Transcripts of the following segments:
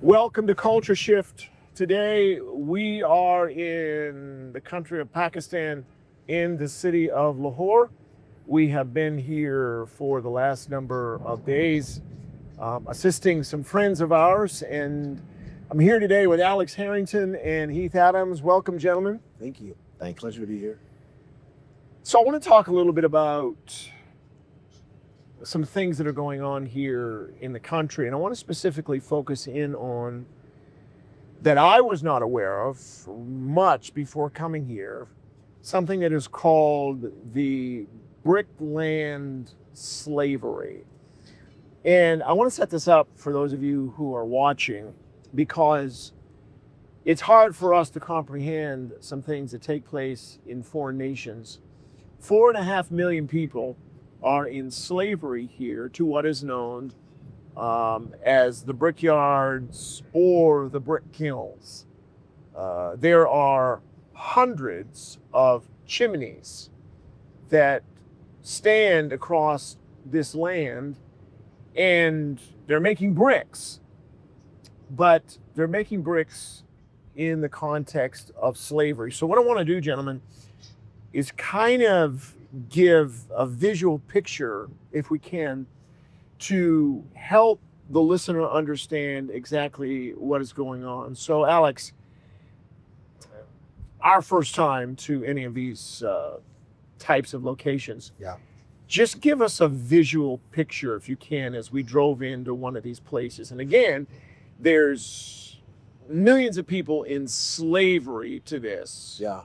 Welcome to Culture Shift. Today we are in the country of Pakistan in the city of Lahore. We have been here for the last number of days assisting some friends of ours, and I'm here today with Alex Harrington and Heath Adams. Welcome, gentlemen. Thank you. Thank you. Pleasure to be here. So I want to talk a little bit about some things that are going on here in the country, and I want to specifically focus in on that I was not aware of much before coming here, something that is called the brickland slavery. And I want to set this up for those of you who are watching because it's hard for us to comprehend some things that take place in foreign nations. 4.5 million people are in slavery here to what is known as the brickyards or the brick kilns. There are hundreds of chimneys that stand across this land, and they're making bricks, but they're making bricks in the context of slavery. So what I want to do, gentlemen, is kind of give a visual picture, if we can, to help the listener understand exactly what is going on. So, Alex, our first time to any of these types of locations, Yeah. just give us a visual picture, if you can, as we drove into one of these places. And again, there's millions of people in slavery to this. Yeah.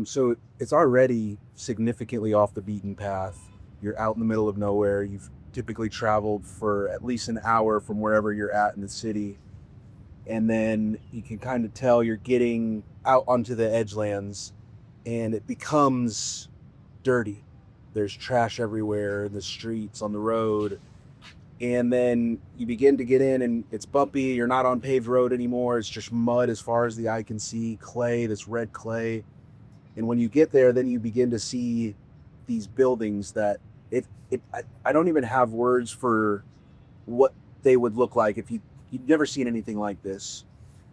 So it's already significantly off the beaten path. You're out in the middle of nowhere. You've typically traveled for at least an hour from wherever you're at in the city. And then you can kind of tell you're getting out onto the edgelands and it becomes dirty. There's trash everywhere in the streets, on the road. And then you begin to get in and it's bumpy. You're not on paved road anymore. It's just mud as far as the eye can see, clay, this red clay. And when you get there, then you begin to see these buildings that I don't even have words for what they would look like if you'd never seen anything like this.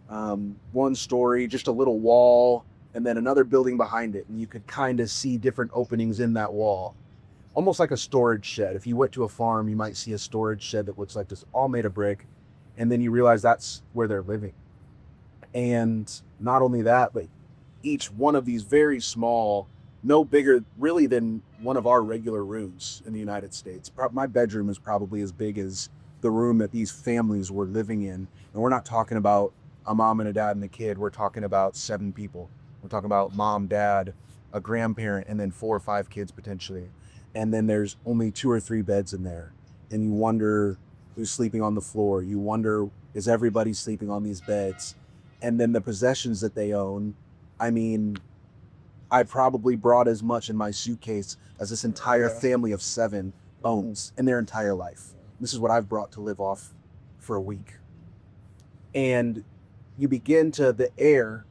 One story, just a little wall, and then another building behind it. And you could kind of see different openings in that wall. Almost like a storage shed. If you went to a farm, you might see a storage shed that looks like this, all made of brick. And then you realize that's where they're living. And not only that, but each one of these very small, no bigger really than one of our regular rooms in the United States. My bedroom is probably as big as the room that these families were living in. And we're not talking about a mom and a dad and a kid. We're talking about 7 people. We're talking about mom, dad, a grandparent, and then 4 or 5 kids potentially. And then there's only 2 or 3 beds in there. And you wonder who's sleeping on the floor. You wonder, is everybody sleeping on these beds? And then the possessions that they own. I mean, I probably brought as much in my suitcase as this entire family of 7 owns in their entire life. This is what I've brought to live off for a week. And you begin to, the air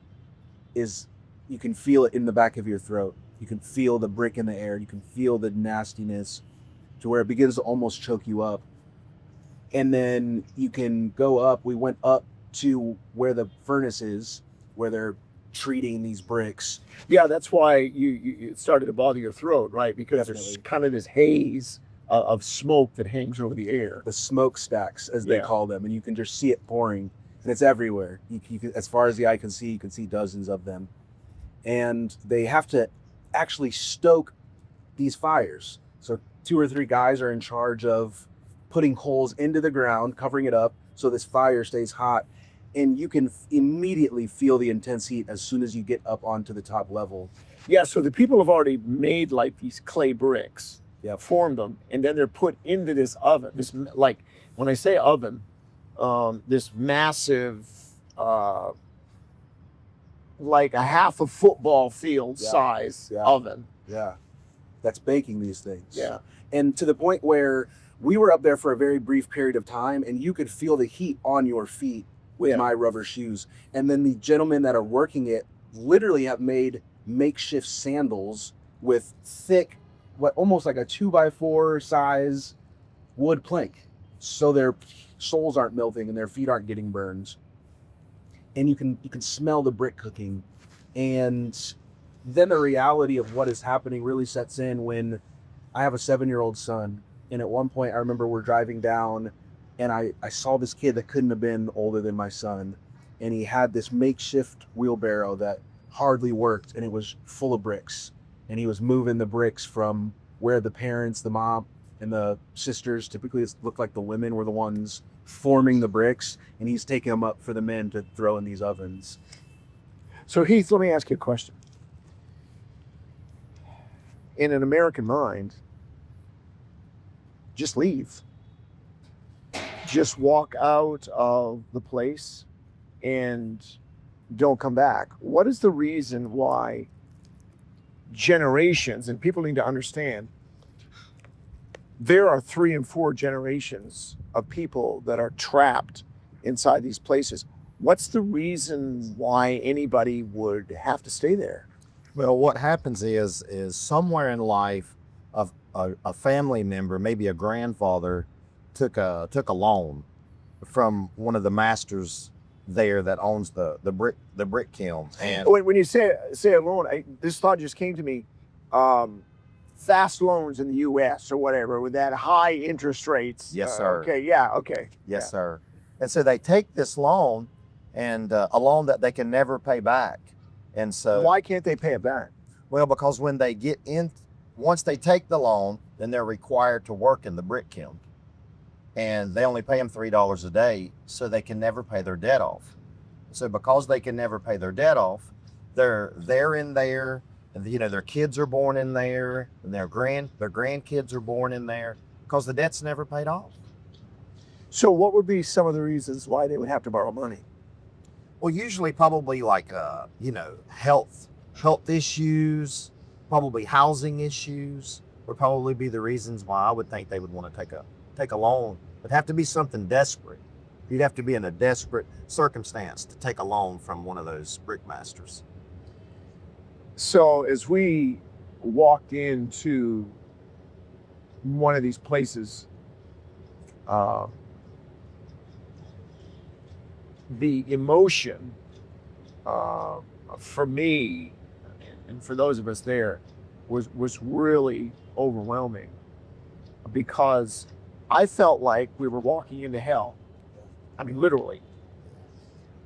is, you can feel it in the back of your throat. You can feel the brick in the air. You can feel the nastiness to where it begins to almost choke you up. And then you can go up. We went up to where the furnace is, where they're treating these bricks. Yeah, that's why you started to bother your throat, right? Because there's Definitely. kind of this haze of smoke that hangs over the air. The smokestacks, as they Yeah. call them, and you can just see it pouring, and it's everywhere. You can, as far as the eye can see, you can see dozens of them. And they have to actually stoke these fires. So 2 or 3 guys are in charge of putting holes into the ground, covering it up, so this fire stays hot. And you can immediately feel the intense heat as soon as you get up onto the top level. Yeah, so the people have already made like these clay bricks, Yep. formed them, and then they're put into this oven. This, like, when I say oven, this massive, like a half a football field Yeah. size Yeah. oven. Yeah, that's baking these things. Yeah. And to the point where we were up there for a very brief period of time, and you could feel the heat on your feet with Yeah. my rubber shoes. And then the gentlemen that are working it literally have made makeshift sandals with thick, what almost like a 2x4 size wood plank. So they're soles aren't melting and their feet aren't getting burned. And you can smell the brick cooking. And then the reality of what is happening really sets in when I have a 7-year-old son. And at one point I remember we're driving down and I saw this kid that couldn't have been older than my son. And he had this makeshift wheelbarrow that hardly worked, and it was full of bricks. And he was moving the bricks from where the parents, the mom and the sisters, typically it looked like the women were the ones forming the bricks, and he's taking them up for the men to throw in these ovens. So Heath, let me ask you a question. In an American mind, just leave. Just walk out of the place and don't come back. What is the reason why generations, and people need to understand, there are 3 and 4 generations of people that are trapped inside these places. What's the reason why anybody would have to stay there? Well, what happens is somewhere in life, a family member, maybe a grandfather, took a loan from one of the masters there that owns the brick kiln. And When you say a loan, this thought just came to me. Fast loans in the U.S. or whatever with that high interest rates. Yes, sir. Okay, yeah, okay. Yes, Yeah. sir. And so they take this loan, and a loan that they can never pay back. And so Why can't they pay it back? Well, because when they get in, once they take the loan, then they're required to work in the brick kiln. And they only pay them $3 a day, so they can never pay their debt off. So because they can never pay their debt off, they're in there, and their kids are born in there, and their grandkids are born in there, because the debt's never paid off. So what would be some of the reasons why they would have to borrow money? Well, usually probably like health issues, probably housing issues would probably be the reasons why I would think they would want to take a loan. It'd have to be something desperate. You'd have to be in a desperate circumstance to take a loan from one of those brick masters. So as we walked into one of these places, the emotion for me and for those of us there was really overwhelming, because I felt like we were walking into hell. I mean, literally.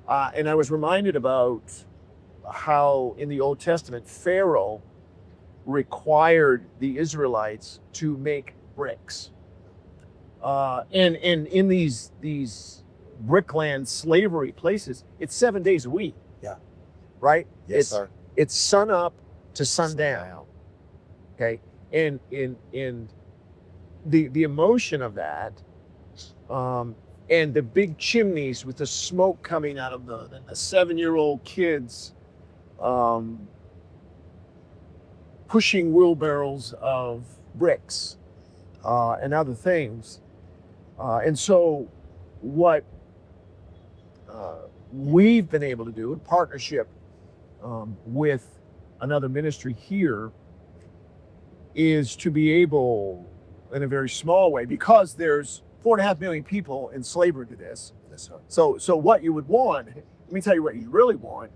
And I was reminded about how in the Old Testament, Pharaoh required the Israelites to make bricks. And in these brickland slavery places, it's 7 days a week. Yeah. Right? Yes, sir. It's sun up to sundown. Okay. And the emotion of that, and the big chimneys with the smoke coming out of the 7-year-old kids pushing wheelbarrows of bricks and other things. And so what we've been able to do in partnership with another ministry here is to be able, in a very small way, because there's 4.5 million people in slavery to this. So what you would want, let me tell you what you really want,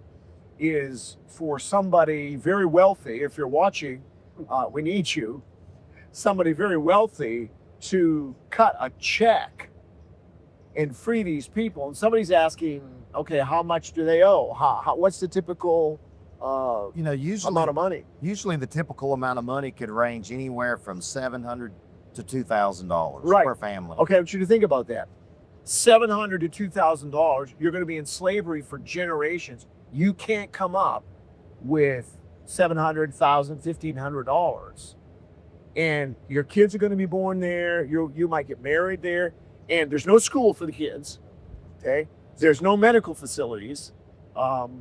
is for somebody very wealthy, if you're watching, we need you, somebody very wealthy to cut a check and free these people. And somebody's asking, okay, how much do they owe? What's the typical Usually amount of money? Usually the typical amount of money could range anywhere from $700 to $2,000 Right. per family. Okay, I want you to think about that. $700 to $2,000, you're going to be in slavery for generations. You can't come up with $700, $1,000, $1,500. And your kids are going to be born there. You might get married there. And there's no school for the kids. Okay? There's no medical facilities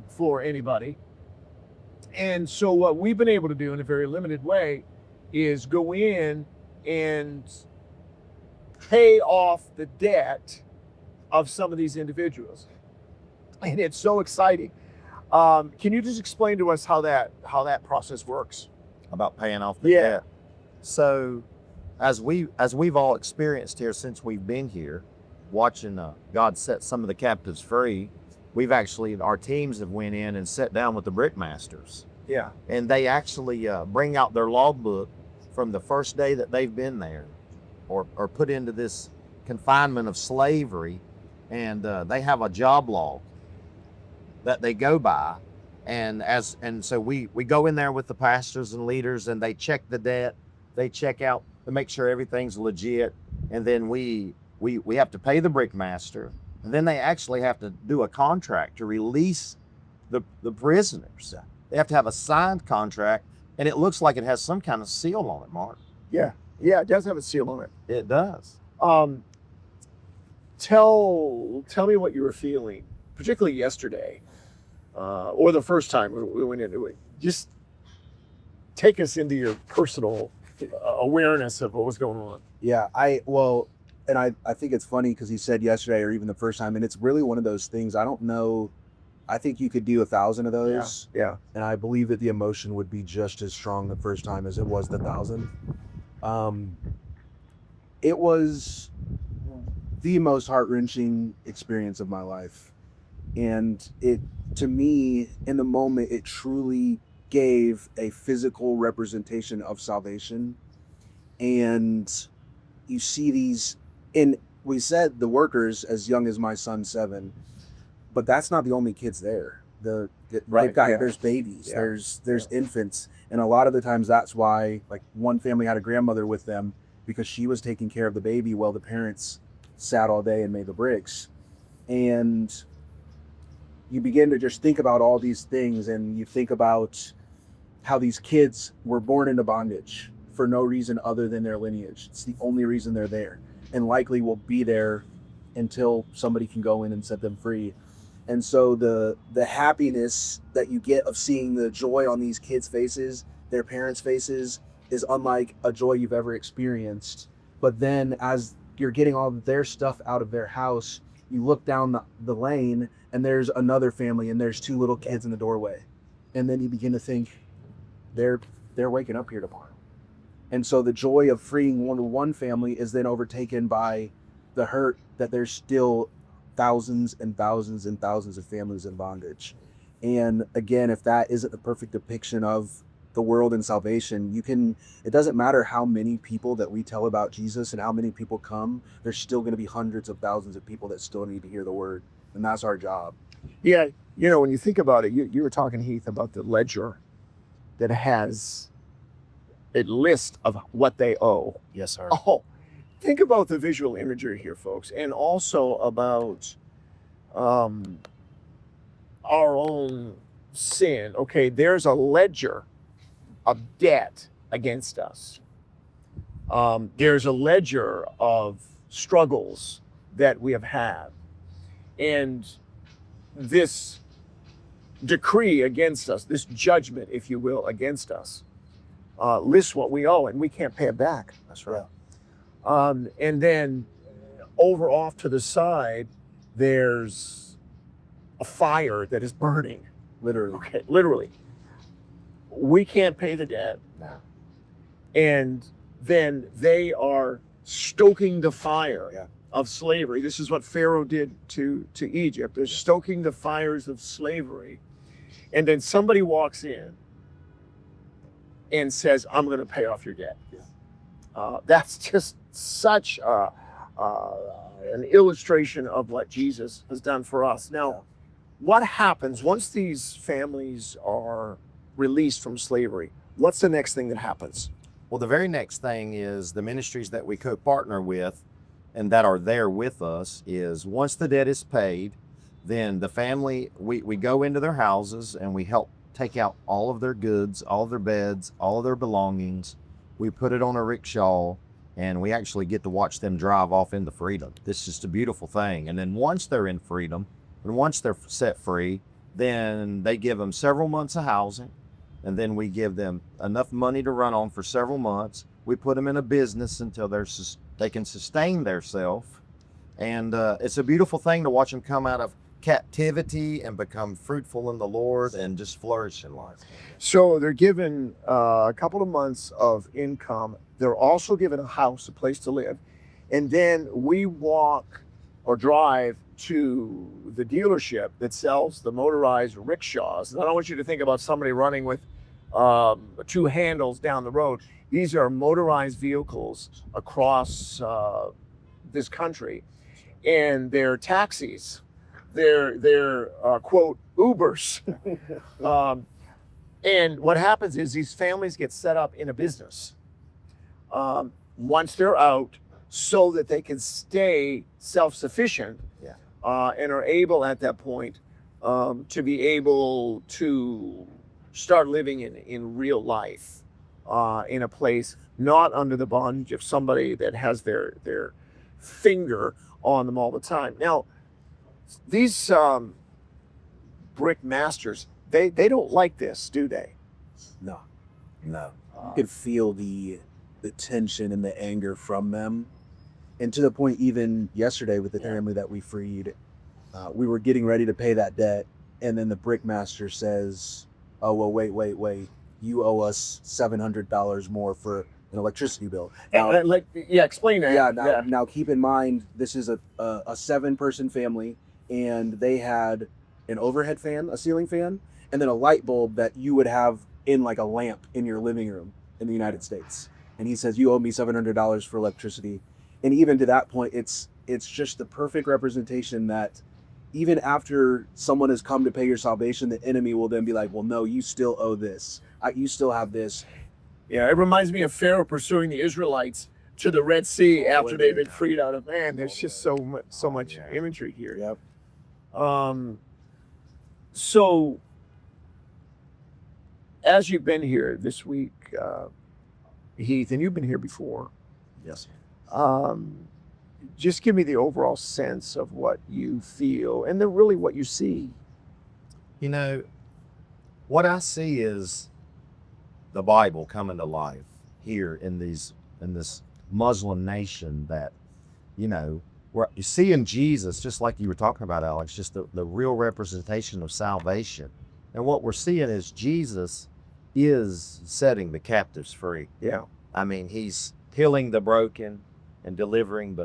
for anybody. And so what we've been able to do in a very limited way is go in and pay off the debt of some of these individuals. And it's so exciting. Can you just explain to us how that process works? About paying off the Yeah. debt. So as we've all experienced here since we've been here, watching God set some of the captives free, our teams have went in and sat down with the brickmasters, Yeah. and they actually bring out their logbook from the first day that they've been there, or put into this confinement of slavery, and they have a job log that they go by, and so we go in there with the pastors and leaders, and they check the debt, they check out to make sure everything's legit, and then we have to pay the brickmaster, and then they actually have to do a contract to release the prisoners. They have to have a signed contract, and it looks like it has some kind of seal on it, Mark. Yeah. Yeah, it does have a seal on it. It does. Tell me what you were feeling, particularly yesterday, or the first time we went into it. Just take us into your personal awareness of what was going on. Yeah, I think it's funny because he said yesterday or even the first time, and it's really one of those things. I don't know. I think you could do 1,000 of those. Yeah. And I believe that the emotion would be just as strong the first time as it was the 1,000. It was the most heart-wrenching experience of my life. And it, to me, in the moment, it truly gave a physical representation of salvation. And you see these, and we said the workers as young as my son, 7, but that's not the only kids there. Right, yeah. There's babies, Yeah. there's infants. And a lot of the times that's why, like, one family had a grandmother with them because she was taking care of the baby while the parents sat all day and made the bricks. And you begin to just think about all these things, and you think about how these kids were born into bondage for no reason other than their lineage. It's the only reason they're there, and likely will be there until somebody can go in and set them free. And so the happiness that you get of seeing the joy on these kids' faces, their parents' faces, is unlike a joy you've ever experienced. But then as you're getting all of their stuff out of their house, you look down the lane and there's another family and there's 2 little kids in the doorway. And then you begin to think, they're waking up here tomorrow. And so the joy of freeing one family is then overtaken by the hurt that there's still thousands and thousands and thousands of families in bondage. And again, if that isn't the perfect depiction of the world and salvation, it doesn't matter how many people that we tell about Jesus and how many people come, there's still going to be hundreds of thousands of people that still need to hear the word. And that's our job. Yeah, when you think about it, you were talking, Heath, about the ledger that has a list of what they owe. Yes, sir. Oh, think about the visual imagery here, folks, and also about our own sin. Okay, there's a ledger of debt against us. There's a ledger of struggles that we have had. And this decree against us, this judgment, if you will, against us, lists what we owe, and we can't pay it back. That's right. And then over off to the side, there's a fire that is burning. Literally. Okay, literally. We can't pay the debt. No. And then they are stoking the fire of slavery. This is what Pharaoh did to Egypt. They're stoking the fires of slavery. And then somebody walks in and says, I'm going to pay off your debt. That's just such an illustration of what Jesus has done for us. Now, what happens once these families are released from slavery? What's the next thing that happens? Well, the very next thing is the ministries that we co-partner with and that are there with us is once the debt is paid, then the family, we go into their houses and we help take out all of their goods, all of their beds, all of their belongings. We put it on a rickshaw and we actually get to watch them drive off into freedom. This is just a beautiful thing. And then once they're in freedom and once they're set free, then they give them several months of housing. And then we give them enough money to run on for several months. We put them in a business until they can sustain themselves. And it's a beautiful thing to watch them come out of captivity and become fruitful in the Lord and just flourish in life. So they're given a couple of months of income. They're also given a house, a place to live. And then we walk or drive to the dealership that sells the motorized rickshaws. And I don't want you to think about somebody running with two handles down the road. These are motorized vehicles across this country, and they're taxis. They're quote Ubers. And what happens is these families get set up in a business once they're out, so that they can stay self-sufficient, and are able at that point to be able to start living in real life, in a place not under the bondage of somebody that has their finger on them all the time. Now, these brick masters, they don't like this, do they? No. You could feel the tension and the anger from them. And to the point, even yesterday with the family that we freed, we were getting ready to pay that debt. And then the brick master says, oh, well, wait. You owe us $700 more for an electricity bill. Now, explain that. Now keep in mind, this is a 7-person family, and they had an overhead fan, a ceiling fan, and then a light bulb that you would have in like a lamp in your living room in the United States. And he says, you owe me $700 for electricity. And even to that point, it's just the perfect representation that even after someone has come to pay your salvation, the enemy will then be like, well, no, you still owe this. You still have this. Yeah, it reminds me of Pharaoh pursuing the Israelites to the Red Sea after they've been freed out of man. There's just so much imagery here. Yep. So as you've been here this week, Heath, and you've been here before. Yes. Just give me the overall sense of what you feel and then really what you see. You know, what I see is the Bible coming to life here in this Muslim nation that, you know, where you see in Jesus, just like you were talking about, Alex, just the real representation of salvation. And what we're seeing is Jesus is setting the captives free. Yeah. I mean, he's healing the broken and delivering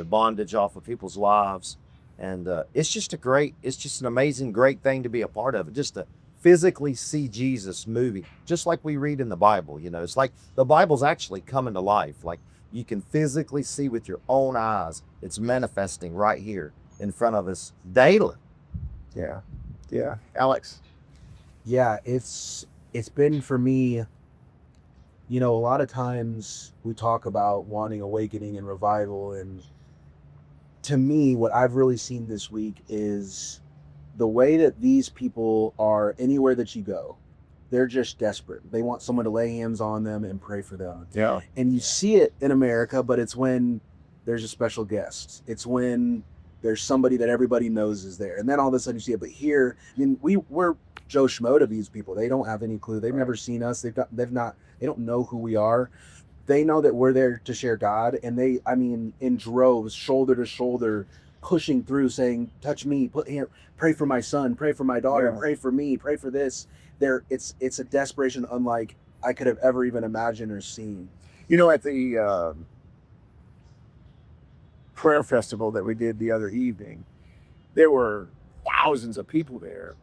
bondage off of people's lives. And it's just an amazing, great thing to be a part of. Just to physically see Jesus moving, just like we read in the Bible. You know, it's like the Bible's actually coming to life. Like you can physically see with your own eyes. It's manifesting right here in front of us daily. Yeah. Alex? Yeah, it's been for me, you know, a lot of times we talk about wanting awakening and revival. And to me, what I've really seen this week is the way that these people are anywhere that you go. They're just desperate. They want someone to lay hands on them and pray for them. Yeah. And you see it in America, but it's when there's a special guest. It's when there's somebody that everybody knows is there. And then all of a sudden you see it. But here, I mean, we're Joe Schmo to these people. They don't have any clue. They've never seen us. They don't know who we are. They know that we're there to share God. And they, I mean, in droves, shoulder to shoulder, pushing through, saying, touch me, pray for my son, pray for my daughter, pray for me, pray for this. It's a desperation unlike I could have ever even imagined or seen. You know, at the prayer festival that we did the other evening, there were thousands of people there,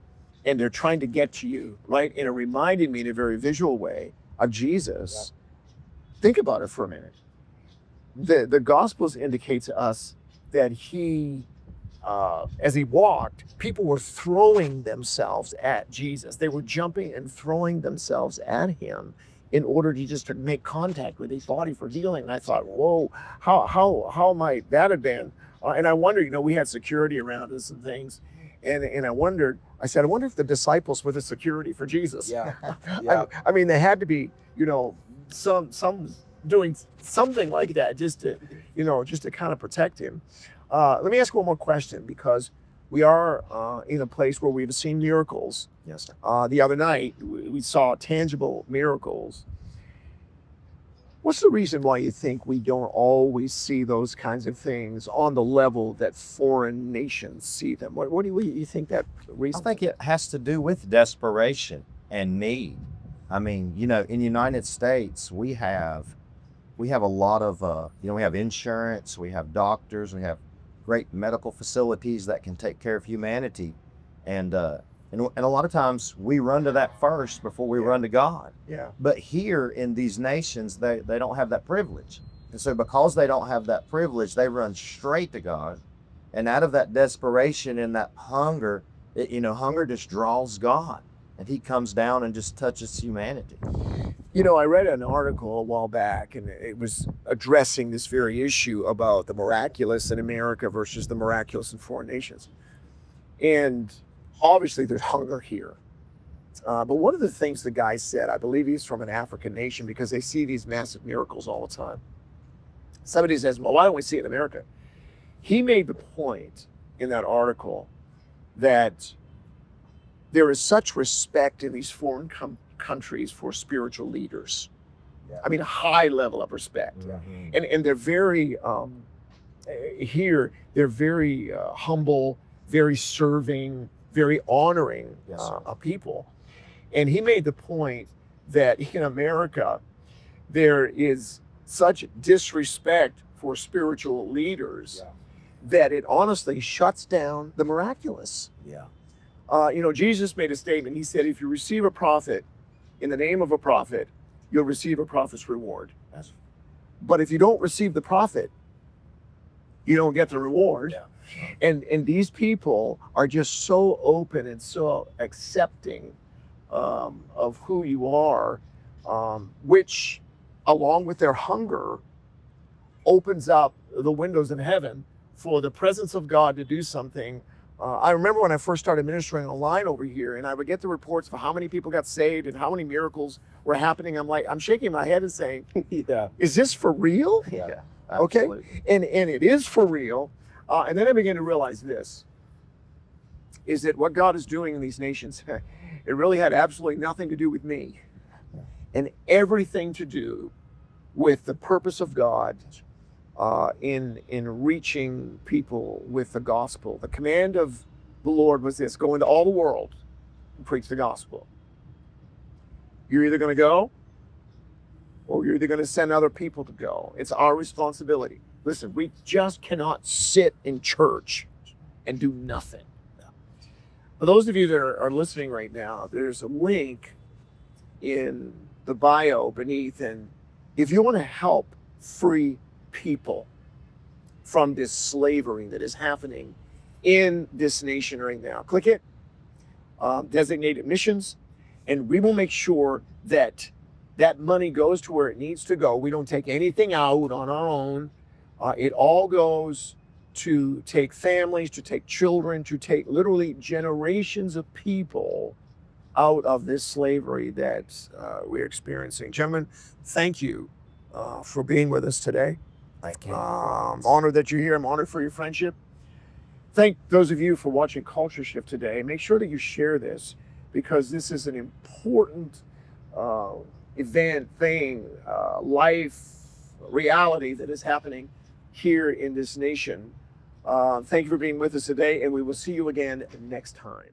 and they're trying to get to you, right? And it reminded me in a very visual way of Jesus. Yeah. Think about it for a minute. The Gospels indicate to us that he, as he walked, people were throwing themselves at Jesus. They were jumping and throwing themselves at him in order to just make contact with his body for healing. And I thought, whoa, how might that have been? And I wonder, you know, we had security around us and things. And I wondered if the disciples were the security for Jesus. Yeah. I mean, they had to be, you know, some doing something like that just to kind of protect him. Let me ask one more question, because we are in a place where we've seen miracles. Yes. The other night, we saw tangible miracles. What's the reason why you think we don't always see those kinds of things on the level that foreign nations see them? What do you think that reason? I think it has to do with desperation and need. I mean, you know, in the United States, we have a lot of, we have insurance, we have doctors, we have great medical facilities that can take care of humanity. And a lot of times we run to that first before we run to God. Yeah. But here in these nations, they don't have that privilege. And so because they don't have that privilege, they run straight to God. And out of that desperation and that hunger, hunger just draws God. And he comes down and just touches humanity. You know, I read an article a while back, and it was addressing this very issue about the miraculous in America versus the miraculous in foreign nations. And obviously there's hunger here. But one of the things the guy said, I believe he's from an African nation, because they see these massive miracles all the time. Somebody says, well, why don't we see it in America? He made the point in that article that there is such respect in these foreign countries for spiritual leaders. Yeah. I mean, a high level of respect. Yeah. And they're very, here, they're very humble, very serving, very honoring Yes, people. And he made the point that in America, there is such disrespect for spiritual leaders that it honestly shuts down the miraculous. Yeah. Jesus made a statement. He said, if you receive a prophet in the name of a prophet, you'll receive a prophet's reward. Yes. But if you don't receive the prophet, you don't get the reward. Yeah. And these people are just so open and so accepting of who you are, which, along with their hunger, opens up the windows of heaven for the presence of God to do something. I remember when I first started ministering online over here, and I would get the reports of how many people got saved and how many miracles were happening. I'm shaking my head and saying, Yeah. is this for real? Yeah. Okay. Absolutely. And it is for real. And then I began to realize this, is that what God is doing in these nations, it really had absolutely nothing to do with me, and everything to do with the purpose of God in reaching people with the gospel. The command of the Lord was this: go into all the world and preach the gospel. You're either going to go, or you're either going to send other people to go. It's our responsibility. Listen, we just cannot sit in church and do nothing. For those of you that are listening right now, there's a link in the bio beneath, and if you want to help free people from this slavery that is happening in this nation right now, click it, designated missions, and we will make sure that that money goes to where it needs to go. We don't take anything out on our own. It all goes to take families, to take children, to take literally generations of people out of this slavery that we're experiencing. Gentlemen, thank you for being with us today. Thank you. I'm honored that you're here. I'm honored for your friendship. Thank those of you for watching Culture Shift today. Make sure that you share this, because this is an important event, life, reality that is happening here in this nation. Thank you for being with us today, and we will see you again next time.